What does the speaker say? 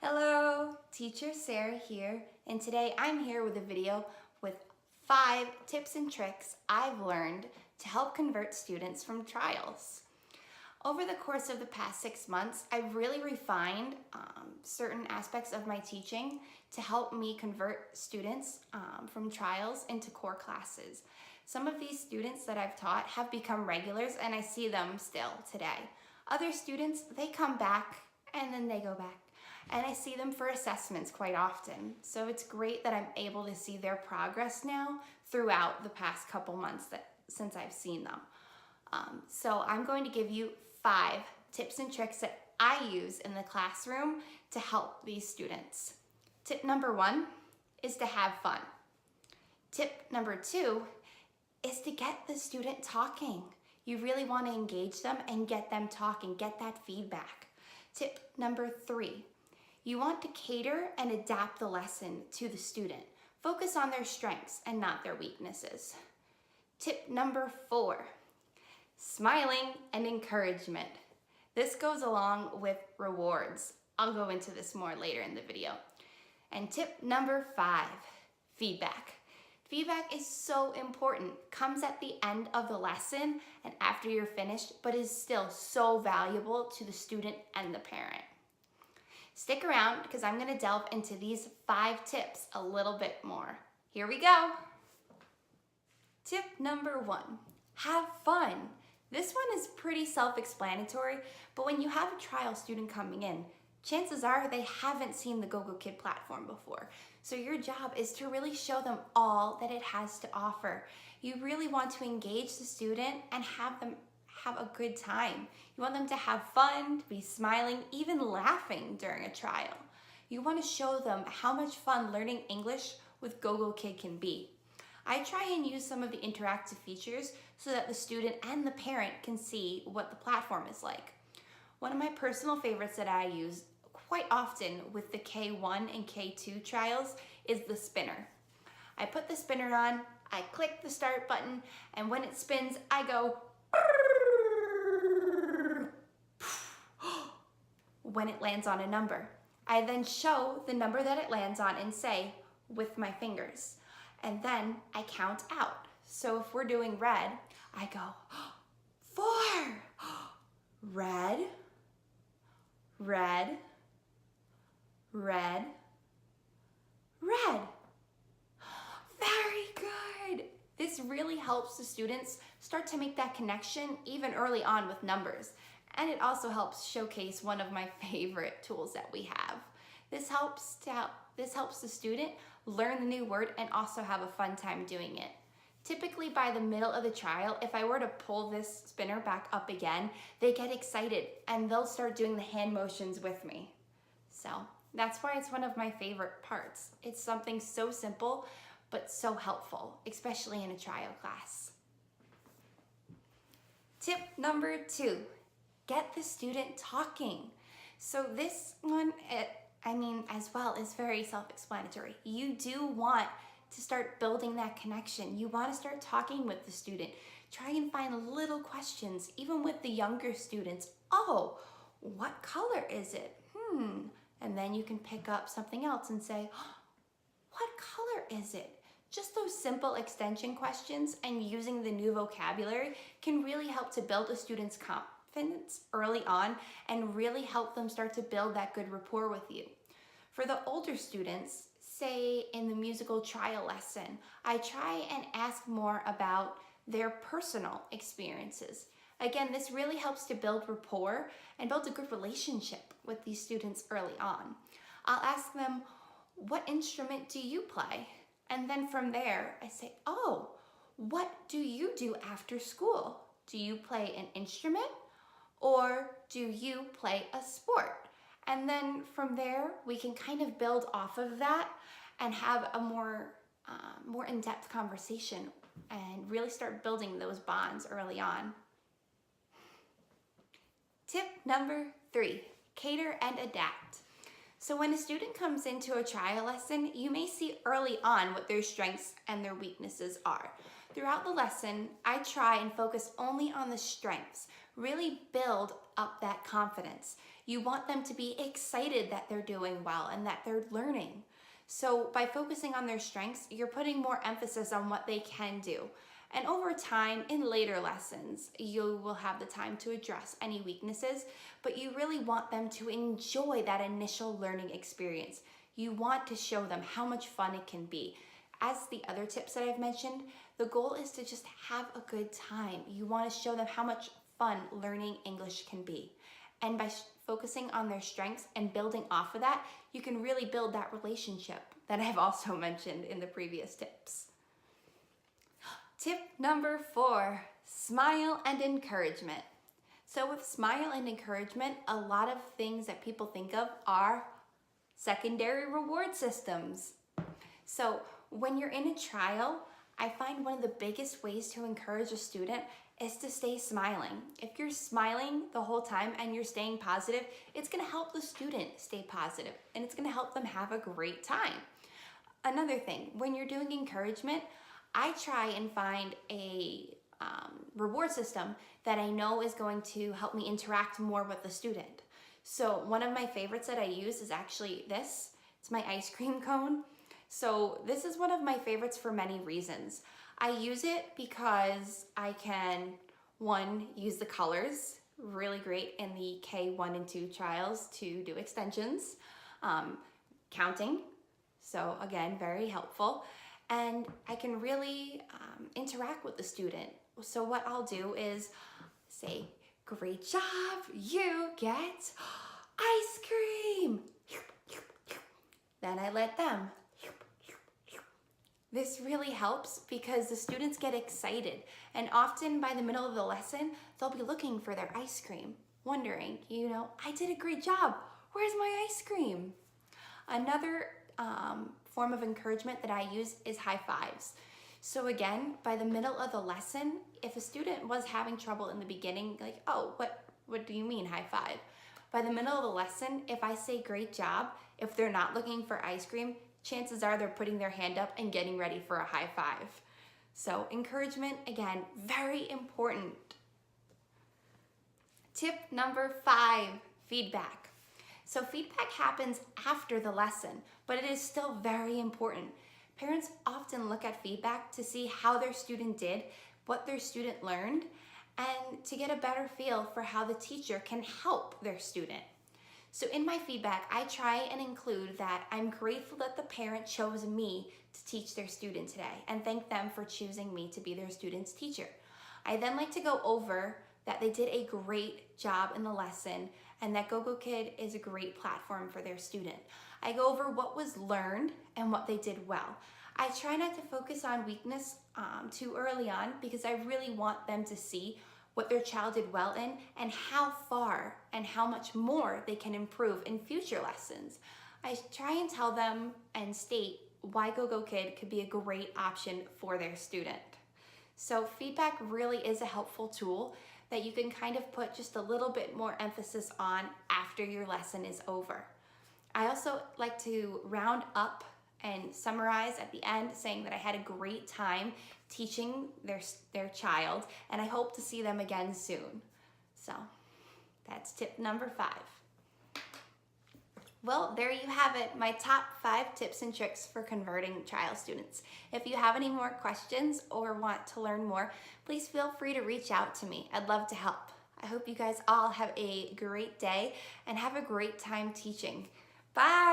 Hello, teacher Sarah here, and today I'm here with a video with 5 tips and tricks I've learned to help convert students from trials. Over the course of the past 6 months, I've really refined certain aspects of my teaching to help me convert students from trials into core classes. Some of these students that I've taught have become regulars and I see them still today. Other students, they come back and then they go back. And I see them for assessments quite often. So it's great that I'm able to see their progress now throughout the past couple months since I've seen them. So I'm going to give you 5 tips and tricks that I use in the classroom to help these students. Tip number 1 is to have fun. Tip number 2 is to get the student talking. You really want to engage them and get them talking, get that feedback. Tip number 3. You want to cater and adapt the lesson to the student. Focus on their strengths and not their weaknesses. Tip number 4, smiling and encouragement. This goes along with rewards. I'll go into this more later in the video. And tip number 5, feedback. Feedback is so important. Comes at the end of the lesson and after you're finished, but is still so valuable to the student and the parent. Stick around because I'm going to delve into these 5 tips a little bit more. Here we go. Tip number 1, have fun. This one is pretty self-explanatory, but when you have a trial student coming in, chances are they haven't seen the Gogokid platform before. So your job is to really show them all that it has to offer. You really want to engage the student and have them have a good time. You want them to have fun, to be smiling, even laughing during a trial. You want to show them how much fun learning English with Gogokid can be. I try and use some of the interactive features so that the student and the parent can see what the platform is like. One of my personal favorites that I use quite often with the K1 and K2 trials is the spinner. I put the spinner on, I click the start button, and when it spins, I go when it lands on a number. I then show the number that it lands on and say with my fingers. And then I count out. So if we're doing red, I go 4, red, red, red, red. Very good. This really helps the students start to make that connection even early on with numbers. And it also helps showcase one of my favorite tools that we have. This helps the student learn the new word and also have a fun time doing it. Typically by the middle of the trial, if I were to pull this spinner back up again, they get excited and they'll start doing the hand motions with me. So that's why it's one of my favorite parts. It's something so simple, but so helpful, especially in a trial class. Tip number 2, get the student talking. So this one, as well, is very self-explanatory. You do want to start building that connection. You want to start talking with the student. Try and find little questions, even with the younger students. Oh, what color is it? And then you can pick up something else and say, what color is it? Just those simple extension questions and using the new vocabulary can really help to build a student's confidence early on and really help them start to build that good rapport with you. For the older students, say in the musical trial lesson, I try and ask more about their personal experiences. Again, this really helps to build rapport and build a good relationship with these students early on. I'll ask them, what instrument do you play? And then from there, I say, oh, what do you do after school? Do you play an instrument or do you play a sport? And then from there, we can kind of build off of that and have a more in-depth conversation and really start building those bonds early on. Tip number 3, cater and adapt. So when a student comes into a trial lesson, you may see early on what their strengths and their weaknesses are. Throughout the lesson, I try and focus only on the strengths, really build up that confidence. You want them to be excited that they're doing well and that they're learning. So by focusing on their strengths, you're putting more emphasis on what they can do. And over time, in later lessons, you will have the time to address any weaknesses, but you really want them to enjoy that initial learning experience. You want to show them how much fun it can be. As the other tips that I've mentioned, the goal is to just have a good time. You want to show them how much fun learning English can be. And by focusing on their strengths and building off of that, you can really build that relationship that I've also mentioned in the previous tips. Tip number 4, smile and encouragement. So with smile and encouragement, a lot of things that people think of are secondary reward systems. So when you're in a trial, I find one of the biggest ways to encourage a student is to stay smiling. If you're smiling the whole time and you're staying positive, it's gonna help the student stay positive and it's gonna help them have a great time. Another thing, when you're doing encouragement, I try and find a reward system that I know is going to help me interact more with the student. So one of my favorites that I use is actually this. It's my ice cream cone. So this is one of my favorites for many reasons. I use it because I can, one, use the colors, really great in the K1 and 2 trials to do extensions, counting, so again, very helpful, and I can really interact with the student. So what I'll do is say, great job, you get ice cream. Then I let them. This really helps because the students get excited, and often by the middle of the lesson, they'll be looking for their ice cream, wondering, I did a great job. Where's my ice cream? Another form of encouragement that I use is high fives. So again, by the middle of the lesson, if a student was having trouble in the beginning, like, oh, what do you mean high five? By the middle of the lesson, if I say great job, if they're not looking for ice cream, chances are they're putting their hand up and getting ready for a high five. So encouragement, again, very important. Tip number 5, feedback. So feedback happens after the lesson, but it is still very important. Parents often look at feedback to see how their student did, what their student learned, and to get a better feel for how the teacher can help their student. So in my feedback, I try and include that I'm grateful that the parent chose me to teach their student today and thank them for choosing me to be their student's teacher. I then like to go over that they did a great job in the lesson and that Gogokid is a great platform for their student. I go over what was learned and what they did well. I try not to focus on weakness too early on because I really want them to see what their child did well in and how far and how much more they can improve in future lessons. I try and tell them and state why Gogokid could be a great option for their student. So feedback really is a helpful tool that you can kind of put just a little bit more emphasis on after your lesson is over. I also like to round up and summarize at the end saying that I had a great time teaching their child and I hope to see them again soon. So that's tip number 5. Well, there you have it, my top 5 tips and tricks for converting trial students. If you have any more questions or want to learn more, please feel free to reach out to me. I'd love to help. I hope you guys all have a great day and have a great time teaching. Bye!